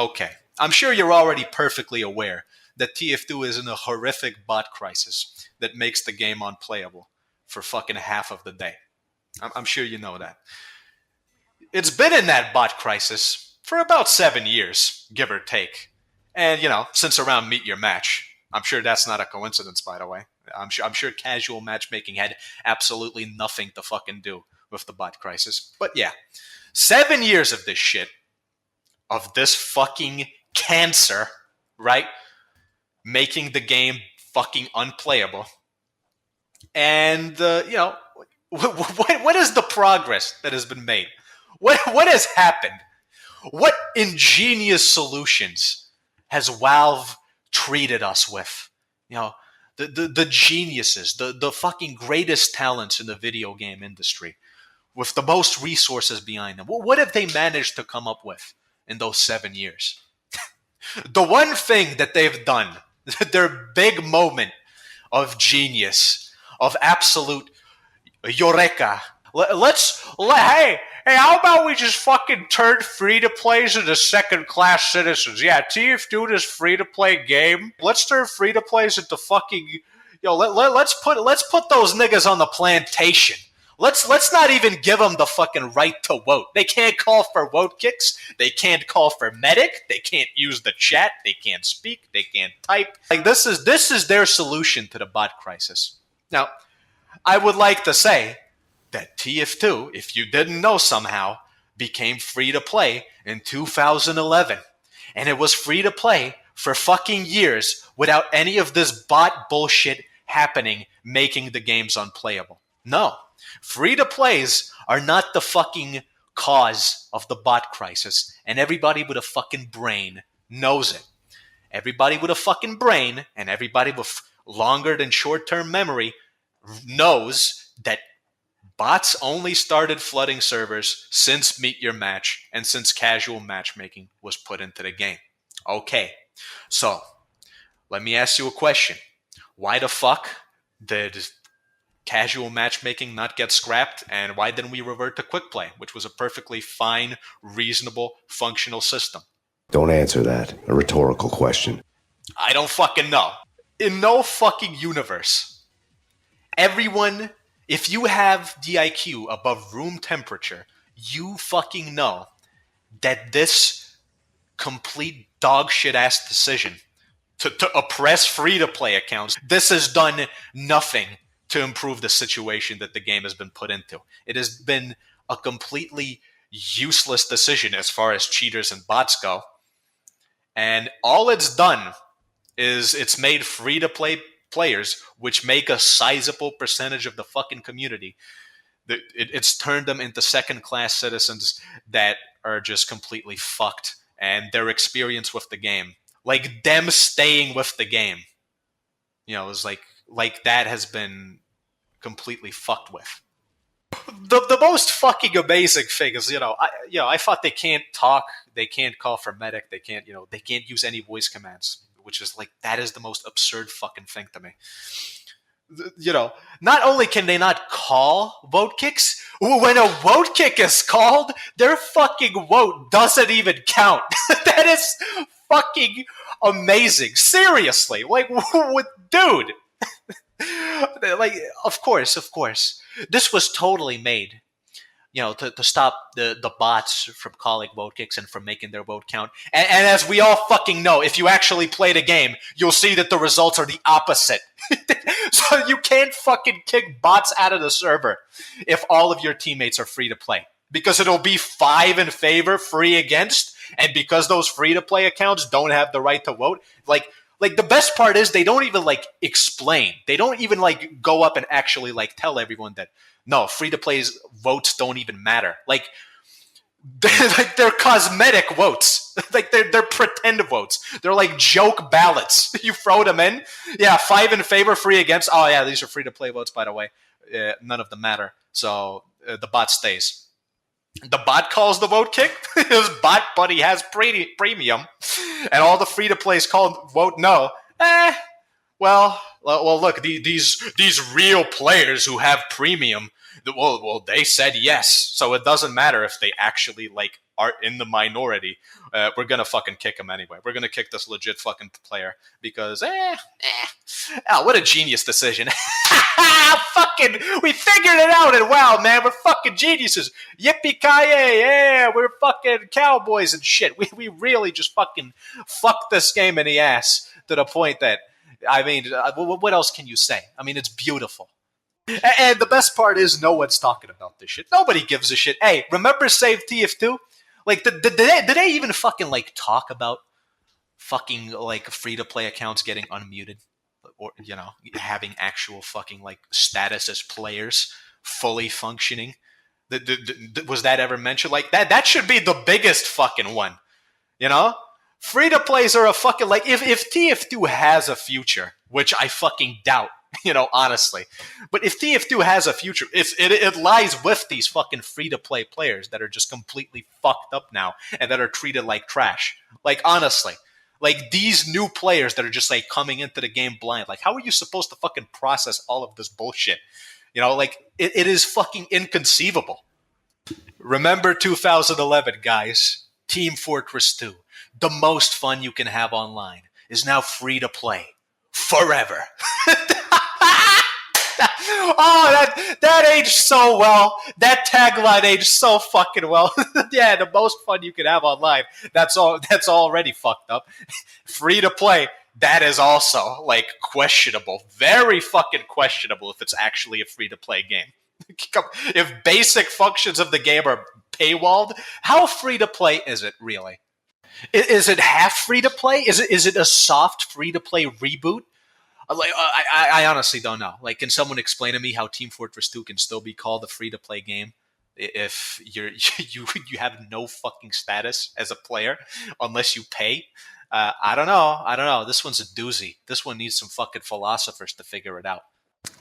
Okay. I'm sure you're already perfectly aware that TF2 is in a horrific bot crisis that makes the game unplayable for fucking half of the day. I'm sure you know that. It's been in that bot crisis for about 7 years, give or take. And, since around Meet Your Match. I'm sure that's not a coincidence, by the way. I'm sure casual matchmaking had absolutely nothing to fucking do with the bot crisis. But yeah, 7 years of this shit, of this fucking cancer, right? Making the game fucking unplayable. And, what is the progress that has been made? What has happened? What ingenious solutions has Valve treated us with? The geniuses, the fucking greatest talents in the video game industry, with the most resources behind them. What have they managed to come up with in those 7 years? The one thing that they've done, their big moment of genius, of absolute eureka. Hey, how about we just fucking turn free-to-plays into second-class citizens? Yeah, TF2 this free-to-play game. Let's turn free-to-plays into fucking... let's put those niggas on the plantation. Let's not even give them the fucking right to vote. They can't call for vote kicks. They can't call for medic. They can't use the chat. They can't speak. They can't type. Like, this is their solution to the bot crisis. Now, I would like to say that TF2, if you didn't know somehow, became free to play in 2011. And it was free to play for fucking years without any of this bot bullshit happening, making the games unplayable. No. Free to plays are not the fucking cause of the bot crisis. And everybody with a fucking brain knows it. Everybody with a fucking brain and everybody with longer than short-term memory knows that bots only started flooding servers since Meet Your Match and since casual matchmaking was put into the game. Okay, so let me ask you a question. Why the fuck did casual matchmaking not get scrapped, and why didn't we revert to quick play, which was a perfectly fine, reasonable, functional system? Don't answer that. A rhetorical question. I don't fucking know. In no fucking universe, everyone... If you have the IQ above room temperature, you fucking know that this complete dog shit ass decision to oppress free-to-play accounts, this has done nothing to improve the situation that the game has been put into. It has been a completely useless decision as far as cheaters and bots go. And all it's done is it's made free-to-play players, which make a sizable percentage of the fucking community, it's turned them into second-class citizens that are just completely fucked, and their experience with the game, like them staying with the game, is like that has been completely fucked with. The most fucking amazing thing is, I thought they can't talk, they can't call for medic, they can't use any voice commands, which is like, that is the most absurd fucking thing to me. Not only can they not call vote kicks, when a vote kick is called, their fucking vote doesn't even count. That is fucking amazing. Seriously. Like, dude. Like, of course. This was totally made, to stop the bots from calling vote kicks and from making their vote count. And as we all fucking know, if you actually play the game, you'll see that the results are the opposite. So you can't fucking kick bots out of the server if all of your teammates are free to play. Because it'll be 5 in favor, 3 against, and because those free-to-play accounts don't have the right to vote, like the best part is they don't even explain. They don't even go up and actually tell everyone that no, free-to-play's votes don't even matter. They're cosmetic votes. They're pretend votes. They're like joke ballots. You throw them in. Yeah, 5 in favor, 3 against. Oh yeah, these are free-to-play votes, by the way. None of them matter. So the bot stays. The bot calls the vote kick. His bot buddy has premium, and all the free-to-plays called vote no. Well, look, these real players who have premium, well, they said yes, so it doesn't matter if they actually are in the minority, we're gonna fucking kick him anyway. We're gonna kick this legit fucking player because oh, what a genius decision. Fucking, we figured it out, and wow, man, we're fucking geniuses. Yippee-ki-yay, yeah, we're fucking cowboys and shit. We really just fucking fucked this game in the ass to the point that, I mean, what else can you say? I mean, it's beautiful. And the best part is no one's talking about this shit. Nobody gives a shit. Hey, remember Save TF2? Like, did they even fucking, like, talk about fucking, like, free-to-play accounts getting unmuted? Or, you know, having actual fucking, like, status as players fully functioning? Was that ever mentioned? Like, that should be the biggest fucking one, you know? Free-to-plays are a fucking, like, if TF2 has a future, which I fucking doubt, you know, honestly. But if TF2 has a future, it lies with these fucking free-to-play players that are just completely fucked up now and that are treated like trash. Like, honestly. Like, these new players that are just, like, coming into the game blind. Like, how are you supposed to fucking process all of this bullshit? You know, like, it is fucking inconceivable. Remember 2011, guys. Team Fortress 2. The most fun you can have online is now free to play. Forever. Oh, that aged so well. That tagline aged so fucking well. Yeah, the most fun you can have online. That's already fucked up. Free to play. That is also, like, questionable. Very fucking questionable if it's actually a free to play game. If basic functions of the game are paywalled, how free to play is it really? Is it half free to play? Is it a soft free to play reboot? Like, I honestly don't know. Like, can someone explain to me how Team Fortress 2 can still be called a free-to-play game if you have no fucking status as a player unless you pay? I don't know. This one's a doozy. This one needs some fucking philosophers to figure it out.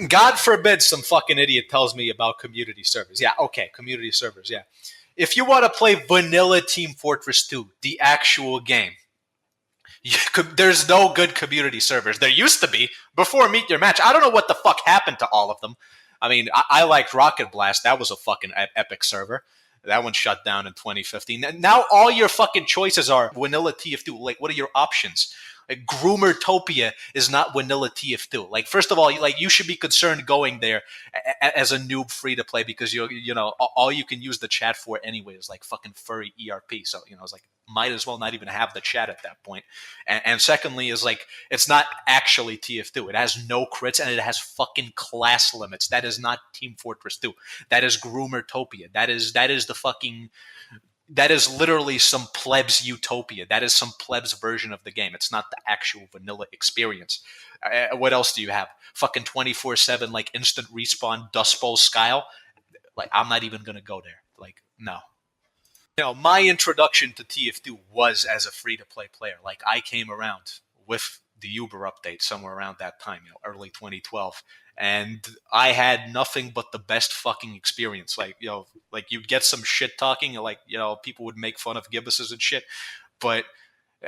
God forbid some fucking idiot tells me about community servers. Yeah, okay, community servers, yeah. If you want to play vanilla Team Fortress 2, the actual game, there's no good community servers. There used to be before Meet Your Match. I don't know what the fuck happened to all of them. I mean, I liked Rocket Blast. That was a fucking epic server. That one shut down in 2015. Now all your fucking choices are vanilla TF2. Like, what are your options? Like, Groomertopia is not vanilla TF2. Like, first of all, you should be concerned going there as a noob free to play because you know all you can use the chat for anyway is like fucking furry ERP. So you know it's like might as well not even have the chat at that point. And secondly is like it's not actually TF2. It has no crits and it has fucking class limits. That is not Team Fortress 2. That is Groomertopia. That is the fucking. That is literally some plebs utopia. That is some plebs version of the game. It's not the actual vanilla experience. What else do you have? Fucking 24/7 like instant respawn Dust Bowl Skyle. Like, I'm not even gonna go there. Like, no. You know, my introduction to TF2 was as a free-to-play player. Like, I came around with the Uber update somewhere around that time, you know, early 2012. And I had nothing but the best fucking experience. Like, you know, like you'd get some shit talking, like, you know, people would make fun of gibuses and shit. But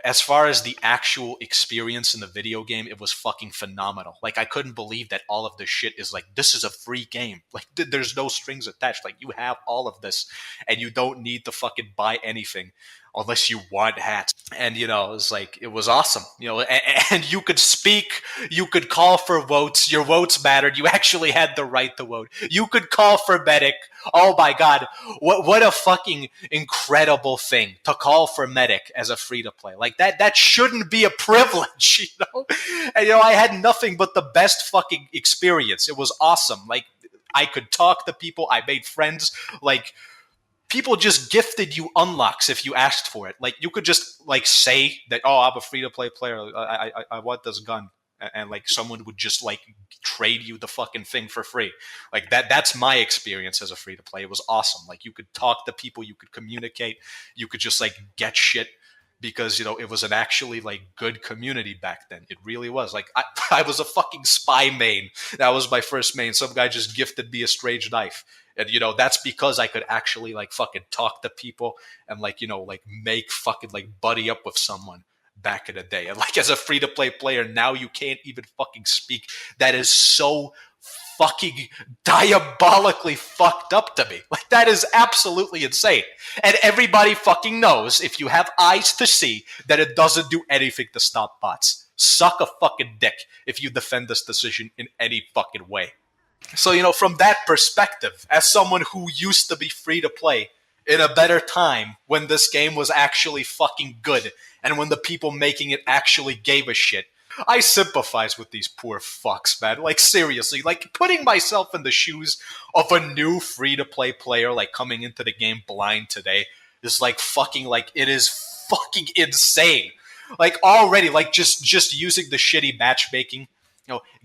as far as the actual experience in the video game, it was fucking phenomenal. Like, I couldn't believe that all of this shit is like, this is a free game. Like, there's no strings attached. Like, you have all of this and you don't need to fucking buy anything unless you want hats. And, you know, it was awesome, you know, and you could speak, you could call for votes, your votes mattered, you actually had the right to vote. You could call for medic. Oh my God, what a fucking incredible thing to call for medic as a free-to-play. Like, that shouldn't be a privilege, you know? And, you know, I had nothing but the best fucking experience. It was awesome. Like, I could talk to people, I made friends, like, people just gifted you unlocks if you asked for it. Like, you could just like say that, oh, I'm a free to play player. I want this gun, and like someone would just like trade you the fucking thing for free. Like that's my experience as a free to play. It was awesome. Like, you could talk to people, you could communicate, you could just like get shit because, you know, it was an actually like good community back then. It really was. Like, I was a fucking spy main. That was my first main. Some guy just gifted me a strange knife. And, you know, that's because I could actually like fucking talk to people and like, you know, like make fucking like buddy up with someone back in the day. And like, as a free to play player, now you can't even fucking speak. That is so fucking diabolically fucked up to me. Like, that is absolutely insane. And everybody fucking knows, if you have eyes to see, that it doesn't do anything to stop bots. Suck a fucking dick if you defend this decision in any fucking way. So, from that perspective, as someone who used to be free to play in a better time when this game was actually fucking good and when the people making it actually gave a shit, I sympathize with these poor fucks, man. Like, seriously, like, putting myself in the shoes of a new free-to-play player, like, coming into the game blind today is, like, fucking, like, it is fucking insane. Like, already, like, just using the shitty matchmaking,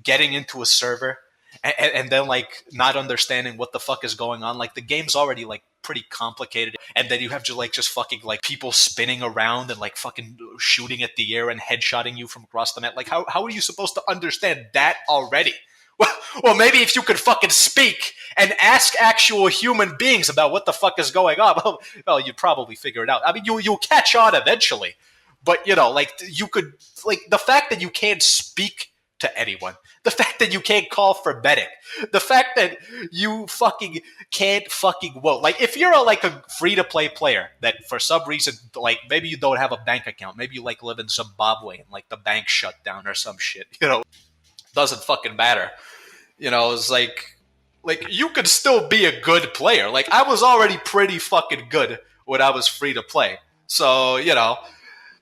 getting into a server, and then, like, not understanding what the fuck is going on. Like, the game's already, like, pretty complicated, and then you have just fucking, like, people spinning around and, like, fucking shooting at the air and headshotting you from across the map. Like, how are you supposed to understand that already? Well, maybe if you could fucking speak and ask actual human beings about what the fuck is going on, well, you'd probably figure it out. I mean, you'll catch on eventually, but, like, you could, like, the fact that you can't speak to anyone, the fact that you can't call for medic, the fact that you fucking can't fucking vote. Like, if you're a free-to-play player that for some reason, like, maybe you don't have a bank account, maybe you, like, live in Zimbabwe and, like, the bank shut down or some shit, doesn't fucking matter. It's like you could still be a good player. Like, I was already pretty fucking good when I was free to play. So,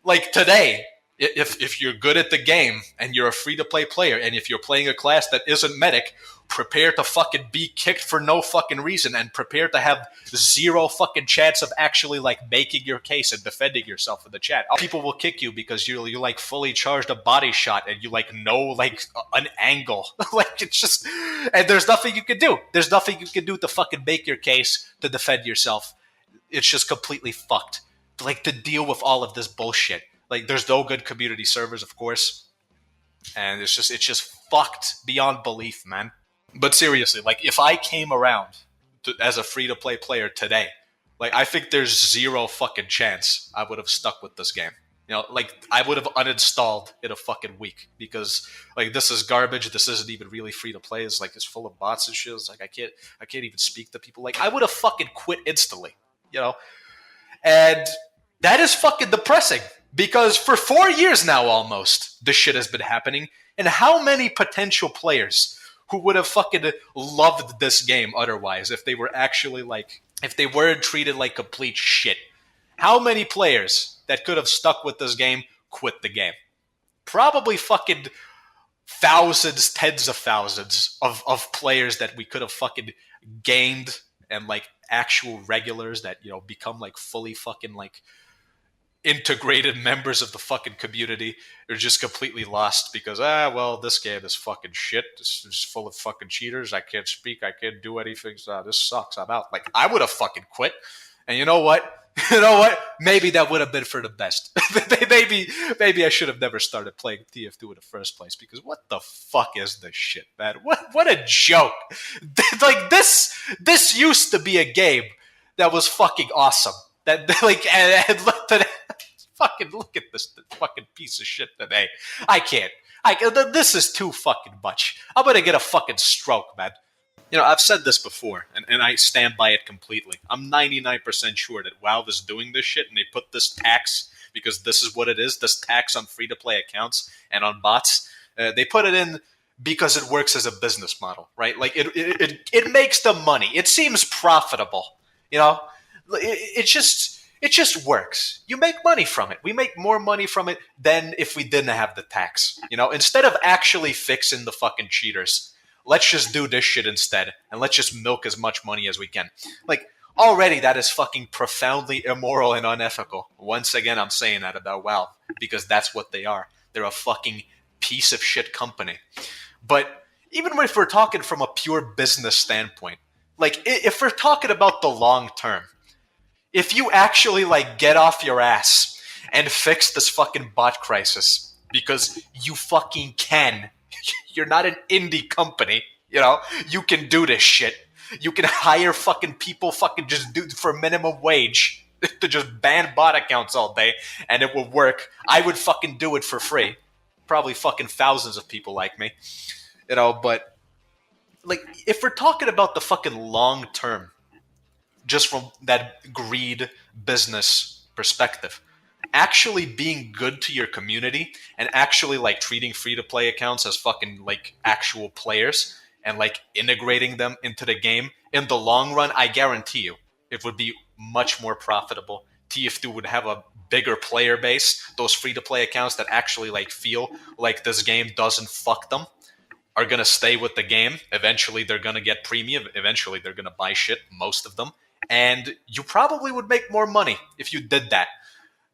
like, today, if you're good at the game and you're a free-to-play player, and if you're playing a class that isn't medic, prepare to fucking be kicked for no fucking reason, and prepare to have zero fucking chance of actually, like, making your case and defending yourself in the chat. People will kick you because you like fully charged a body shot and you, like, know, like, an angle. Like, it's just, and there's nothing you can do. There's nothing you can do to fucking make your case to defend yourself. It's just completely fucked. Like, to deal with all of this bullshit. Like, there's no good community servers, of course, and it's just fucked beyond belief, man. But seriously, like, if I came around as a free-to-play player today, like, I think there's zero fucking chance I would have stuck with this game. Like, I would have uninstalled in a fucking week because, like, this is garbage. This isn't even really free to play. It's like, it's full of bots and shit. It's like, I can't even speak to people. Like, I would have fucking quit instantly, and that is fucking depressing. Because for 4 years now, almost, this shit has been happening. And how many potential players who would have fucking loved this game otherwise if they were actually, like, if they weren't treated like complete shit? How many players that could have stuck with this game quit the game? Probably fucking thousands, tens of thousands of players that we could have fucking gained, and, like, actual regulars that, become, like, fully fucking, like, integrated members of the fucking community are just completely lost because, well, this game is fucking shit. This is full of fucking cheaters. I can't speak. I can't do anything. So this sucks. I'm out. Like, I would have fucking quit. And you know what? Maybe that would have been for the best. maybe I should have never started playing TF2 in the first place, because what the fuck is this shit, man? What a joke. Like, this used to be a game that was fucking awesome. That, like, and look at fucking look at this fucking piece of shit today. I can't. This is too fucking much. I'm gonna get a fucking stroke, man. I've said this before, and I stand by it completely. I'm 99% sure that Valve is doing this shit, and they put this tax, because this is what it is, this tax on free-to-play accounts and on bots. They put it in because it works as a business model, right? Like, it makes them money. It seems profitable, It just works. You make money from it. We make more money from it than if we didn't have the tax. Instead of actually fixing the fucking cheaters, let's just do this shit instead, and let's just milk as much money as we can. Like, already that is fucking profoundly immoral and unethical. Once again, I'm saying that about Valve, because that's what they are. They're a fucking piece of shit company. But even if we're talking from a pure business standpoint, like, if we're talking about the long term, if you actually, like, get off your ass and fix this fucking bot crisis because you fucking can, you're not an indie company, you can do this shit. You can hire fucking people, fucking just do for minimum wage to just ban bot accounts all day, and it will work. I would fucking do it for free. Probably fucking thousands of people like me, but like if we're talking about the fucking long term, just from that greed business perspective, actually being good to your community and actually like treating free to play accounts as fucking like actual players and like integrating them into the game in the long run, I guarantee you it would be much more profitable. TF2 would have a bigger player base. Those free to play accounts that actually like feel like this game doesn't fuck them are going to stay with the game. Eventually, they're going to get premium. Eventually, they're going to buy shit, most of them. And you probably would make more money if you did that.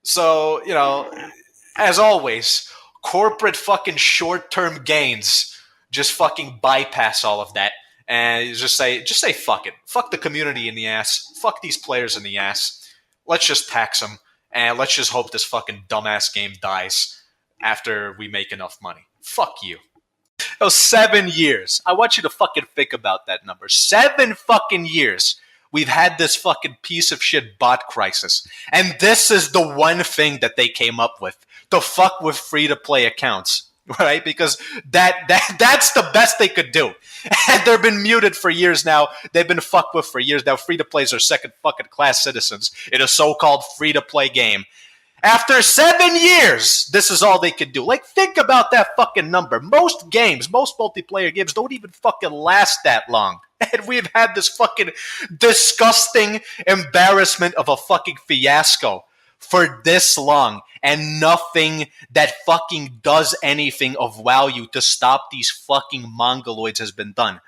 So, as always, corporate fucking short term gains just fucking bypass all of that. And you just say fuck it. Fuck the community in the ass. Fuck these players in the ass. Let's just tax them. And let's just hope this fucking dumbass game dies after we make enough money. Fuck you. 7 years. I want you to fucking think about that number. 7 fucking years we've had this fucking piece of shit bot crisis. And this is the one thing that they came up with. To fuck with free-to-play accounts. Right? Because that's the best they could do. And they've been muted for years now. They've been fucked with for years now. Free-to-plays are second fucking class citizens in a so-called free-to-play game. After 7 years, this is all they could do. Like, think about that fucking number. Most games, most multiplayer games don't even fucking last that long. And we've had this fucking disgusting embarrassment of a fucking fiasco for this long. And nothing that fucking does anything of value to stop these fucking mongoloids has been done.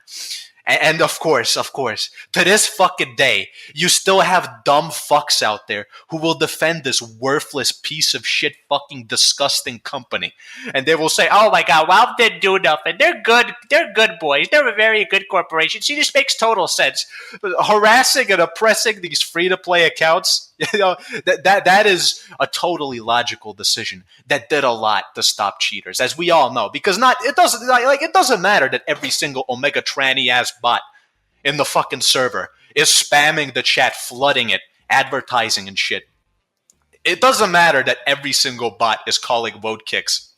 And of course, to this fucking day, you still have dumb fucks out there who will defend this worthless piece of shit fucking disgusting company. And they will say, oh my god, Valve didn't do nothing. They're good boys. They're a very good corporation. See, this makes total sense. Harassing and oppressing these free-to-play accounts, that is a totally logical decision that did a lot to stop cheaters, as we all know. Because it doesn't matter that every single Omega tranny ass bot in the fucking server is spamming the chat, flooding it, advertising and shit. It doesn't matter that every single bot is calling vote kicks.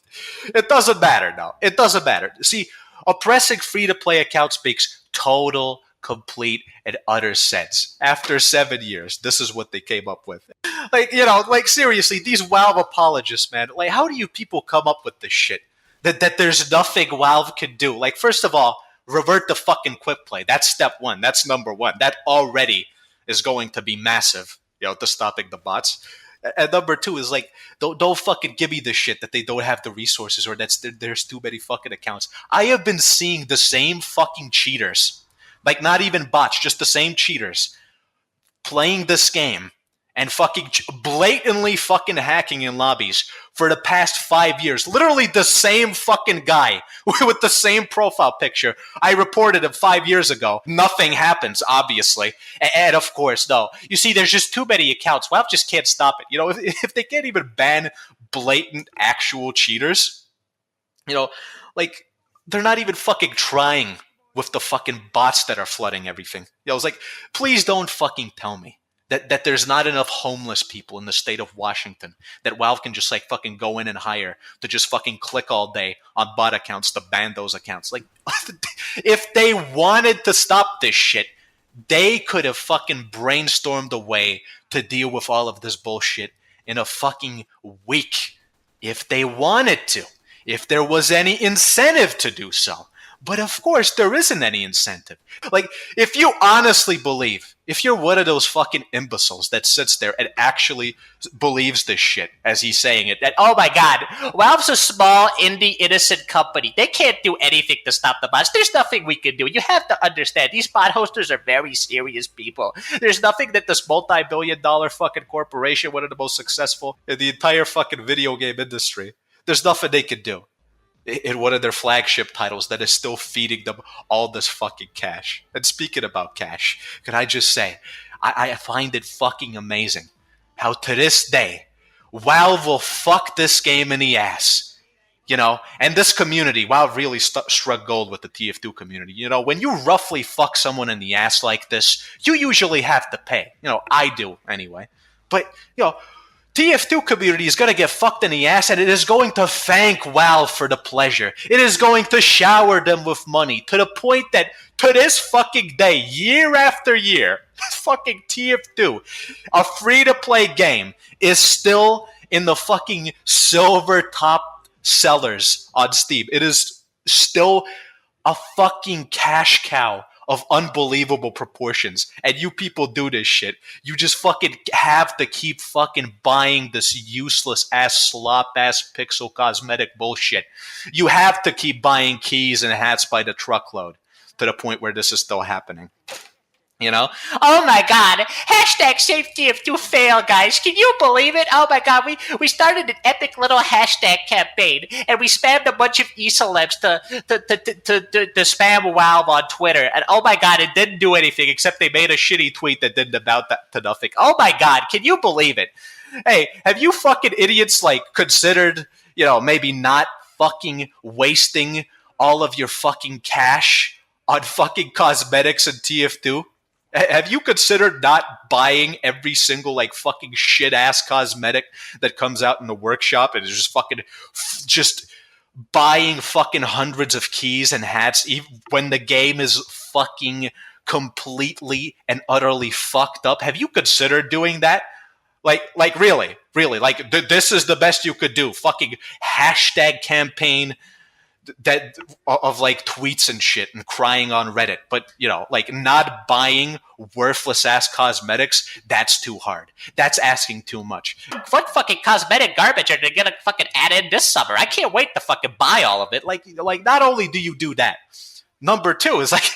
It doesn't matter, no. It doesn't matter. See, oppressing free-to-play accounts makes total, complete, and utter sense. After 7 years, this is what they came up with. Seriously, these Valve apologists, man, like, how do you people come up with this shit? That there's nothing Valve can do. Like, first of all, revert the fucking quick play. That's step one. That's number one. That already is going to be massive, to stopping the bots. And number two is like, don't fucking give me the shit that they don't have the resources or there's too many fucking accounts. I have been seeing the same fucking cheaters, like not even bots, just the same cheaters playing this game and fucking blatantly fucking hacking in lobbies for the past 5 years. Literally the same fucking guy with the same profile picture. I reported him 5 years ago. Nothing happens, obviously. And of course, no. You see, there's just too many accounts. Valve just can't stop it. If they can't even ban blatant actual cheaters, they're not even fucking trying with the fucking bots that are flooding everything. It's like, please don't fucking tell me that there's not enough homeless people in the state of Washington that Valve can just like fucking go in and hire to just fucking click all day on bot accounts to ban those accounts. Like, if they wanted to stop this shit, they could have fucking brainstormed a way to deal with all of this bullshit in a fucking week. If they wanted to. If there was any incentive to do so. But of course, there isn't any incentive. Like, if you honestly believe, if you're one of those fucking imbeciles that sits there and actually believes this shit, as he's saying it, that, oh my god, Valve's a small, indie, innocent company. They can't do anything to stop the bots. There's nothing we can do. You have to understand, these bot hosters are very serious people. There's nothing that this multi-billion-dollar fucking corporation, one of the most successful in the entire fucking video game industry, there's nothing they can do in one of their flagship titles that is still feeding them all this fucking cash. And speaking about cash, can I just say, I find it fucking amazing how to this day, Valve will fuck this game in the ass. And this community, Valve really struck gold with the TF2 community. When you roughly fuck someone in the ass like this, you usually have to pay. I do anyway. But, TF2 community is going to get fucked in the ass, and it is going to thank Valve for the pleasure. It is going to shower them with money to the point that to this fucking day, year after year, fucking TF2, a free-to-play game, is still in the fucking silver top sellers on Steam. It is still a fucking cash cow of unbelievable proportions. And you people do this shit. You just fucking have to keep fucking buying this useless ass slop ass pixel cosmetic bullshit. You have to keep buying keys and hats by the truckload to the point where this is still happening. You know? Oh my god. Hashtag save TF2 fail, guys. Can you believe it? Oh my god. We started an epic little hashtag campaign and we spammed a bunch of e-celebs to spam Valve on Twitter. And oh my god, it didn't do anything except they made a shitty tweet that didn't amount to nothing. Oh my god, can you believe it? Hey, have you fucking idiots like considered, maybe not fucking wasting all of your fucking cash on fucking cosmetics and TF2? Have you considered not buying every single like fucking shit ass cosmetic that comes out in the workshop and is just fucking just buying fucking hundreds of keys and hats even when the game is fucking completely and utterly fucked up? Have you considered doing that? Like really, like this is the best you could do. Fucking hashtag campaign that of like tweets and shit and crying on Reddit, but like not buying worthless ass cosmetics, that's too hard. That's asking too much. What fucking cosmetic garbage are they gonna fucking add in this summer? I can't wait to fucking buy all of it. Like not only do you do that, number two is like,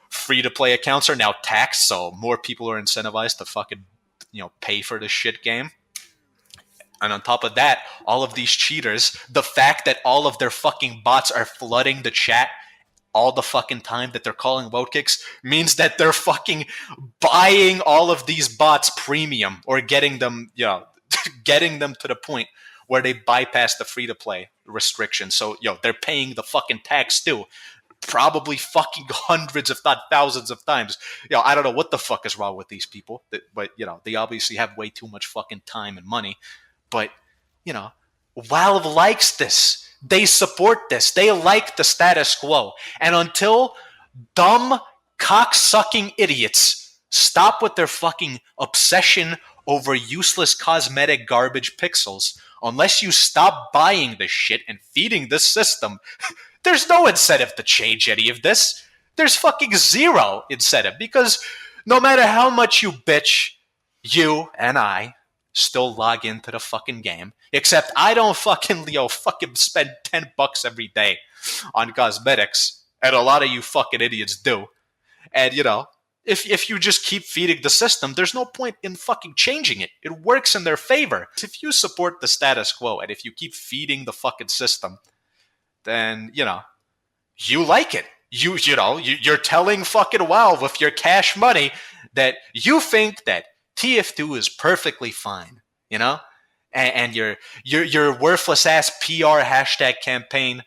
free to play accounts are now taxed, so more people are incentivized to fucking pay for this shit game. And on top of that, all of these cheaters, the fact that all of their fucking bots are flooding the chat all the fucking time that they're calling vote kicks means that they're fucking buying all of these bots premium or getting them, getting them to the point where they bypass the free-to-play restriction. So, they're paying the fucking tax too. Probably fucking hundreds, if not thousands of times. I don't know what the fuck is wrong with these people, but, they obviously have way too much fucking time and money. But, Valve likes this. They support this. They like the status quo. And until dumb, cocksucking idiots stop with their fucking obsession over useless cosmetic garbage pixels, unless you stop buying this shit and feeding this system, there's no incentive to change any of this. There's fucking zero incentive because no matter how much you bitch, you and I still log into the fucking game. Except I don't fucking spend $10 every day on cosmetics, and a lot of you fucking idiots do. And if you just keep feeding the system, there's no point in fucking changing it. It works in their favor. If you support the status quo and if you keep feeding the fucking system, then you like it. You're telling fucking Valve with your cash money that you think that TF2 is perfectly fine, and your worthless ass PR hashtag campaign,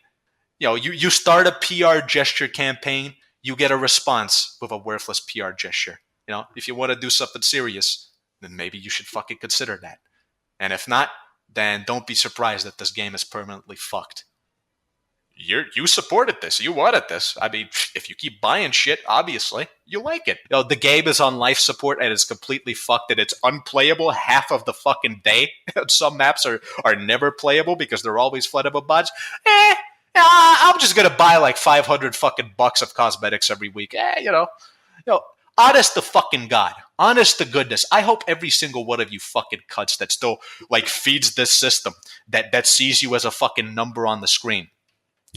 you start a PR gesture campaign, you get a response with a worthless PR gesture. If you want to do something serious, then maybe you should fucking consider that. And if not, then don't be surprised that this game is permanently fucked. You supported this. You wanted this. I mean, if you keep buying shit, obviously, you like it. The game is on life support and it's completely fucked and it's unplayable half of the fucking day. Some maps are never playable because they're always flooded with bots. I'm just going to buy like 500 fucking bucks of cosmetics every week. Honest to fucking God. Honest to goodness. I hope every single one of you fucking cunts that still like feeds this system, that sees you as a fucking number on the screen,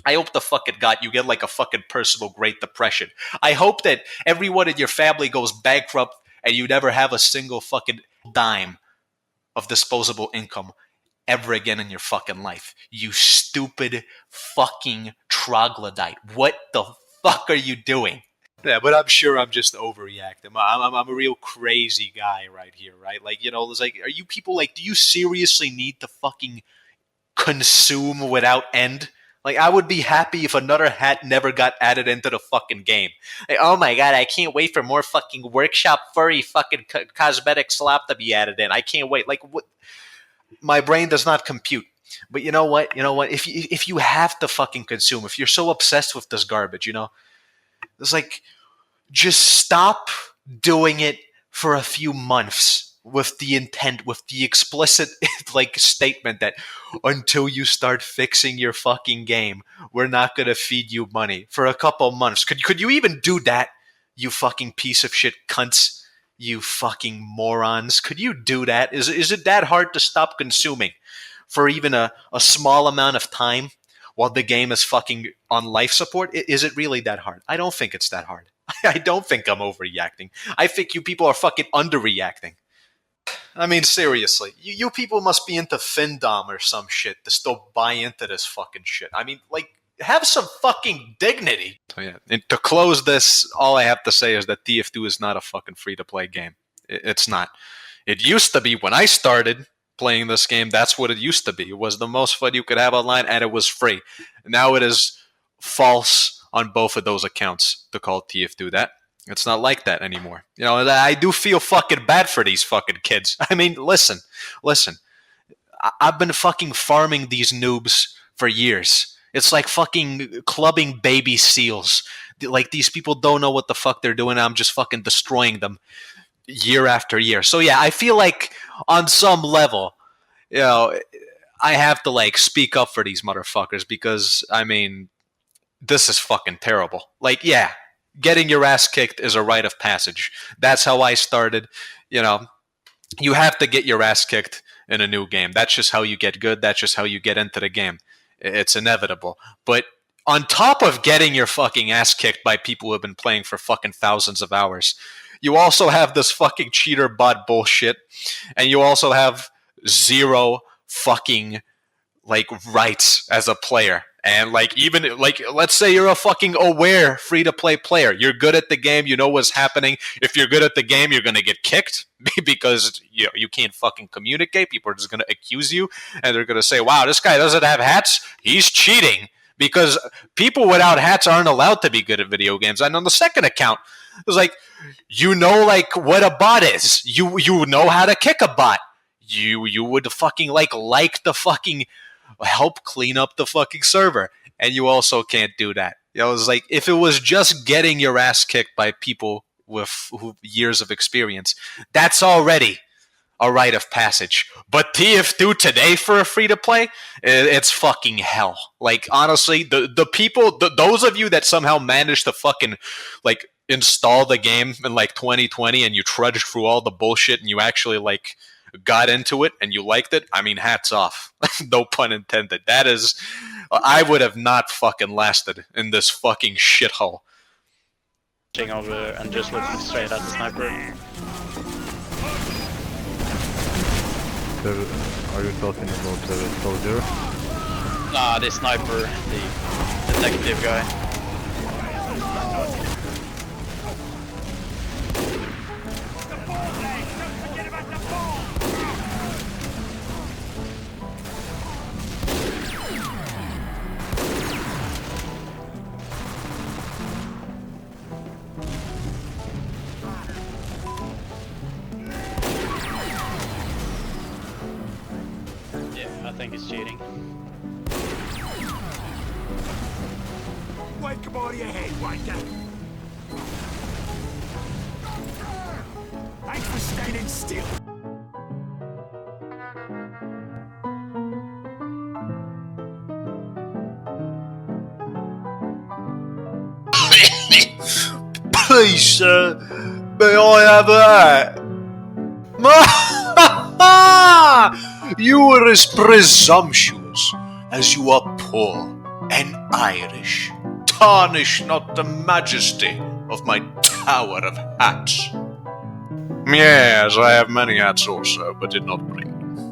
I hope the fucking God you get like a fucking personal Great Depression. I hope that everyone in your family goes bankrupt and you never have a single fucking dime of disposable income ever again in your fucking life. You stupid fucking troglodyte. What the fuck are you doing? Yeah, but I'm sure I'm just overreacting. I'm a real crazy guy right here, right? Like, it's like, are you people like, do you seriously need to fucking consume without end? Like, I would be happy if another hat never got added into the fucking game. Like, oh my god, I can't wait for more fucking workshop furry fucking cosmetic slop to be added in. I can't wait. Like, what? My brain does not compute. But you know what? If you have to fucking consume, if you're so obsessed with this garbage, it's like, just stop doing it for a few months with the intent, with the explicit like statement that until you start fixing your fucking game, we're not gonna feed you money for a couple months. Could you even do that? You fucking piece of shit cunts. You fucking morons. Could you do that? Is it that hard to stop consuming for even a small amount of time while the game is fucking on life support? Is it really that hard? I don't think it's that hard. I don't think I'm overreacting. I think you people are fucking underreacting. I mean, seriously. You people must be into Findom or some shit to still buy into this fucking shit. I mean, like, have some fucking dignity. So yeah, and to close this, all I have to say is that TF2 is not a fucking free-to-play game. It's not. It used to be when I started playing this game. That's what it used to be. It was the most fun you could have online, and it was free. Now it is false on both of those accounts to call TF2 that. It's not like that anymore. I do feel fucking bad for these fucking kids. I mean, listen. I've been fucking farming these noobs for years. It's like fucking clubbing baby seals. Like, these people don't know what the fuck they're doing. I'm just fucking destroying them year after year. So yeah, I feel like on some level, I have to like speak up for these motherfuckers because, I mean, this is fucking terrible. Like, yeah, getting your ass kicked is a rite of passage. That's how I started. You have to get your ass kicked in a new game. That's just how you get good. That's just how you get into the game. It's inevitable. But on top of getting your fucking ass kicked by people who have been playing for fucking thousands of hours, you also have this fucking cheater bot bullshit, and you also have zero fucking like rights as a player. And like, even like, let's say you're a fucking aware free-to-play player. You're good at the game. You know what's happening. If you're good at the game, you're going to get kicked because you can't fucking communicate. People are just going to accuse you, and they're going to say, wow, this guy doesn't have hats. He's cheating, because people without hats aren't allowed to be good at video games. And on the second account, it was like, like what a bot is. You know how to kick a bot. You would fucking like the fucking help clean up the fucking server, and you also can't do that. It's like, if it was just getting your ass kicked by people with years of experience, that's already a rite of passage. But TF2 today for a free-to-play, it's fucking hell. Like, honestly, the people, those of you that somehow managed to fucking like install the game in like 2020 and you trudged through all the bullshit and you actually like got into it and you liked it, I mean, hats off. No pun intended. That is, I would have not fucking lasted in this fucking shithole. Over and just looking straight at the sniper. Are you talking about the soldier? Nah, the sniper, the detective guy. I think it's cheating. Wake up out of your head, Waker! Thanks for standing still. Please, sir, may I have a hat? You are as presumptuous as you are poor and Irish. Tarnish not the majesty of my tower of hats. Yes, I have many hats also, but did not bring them.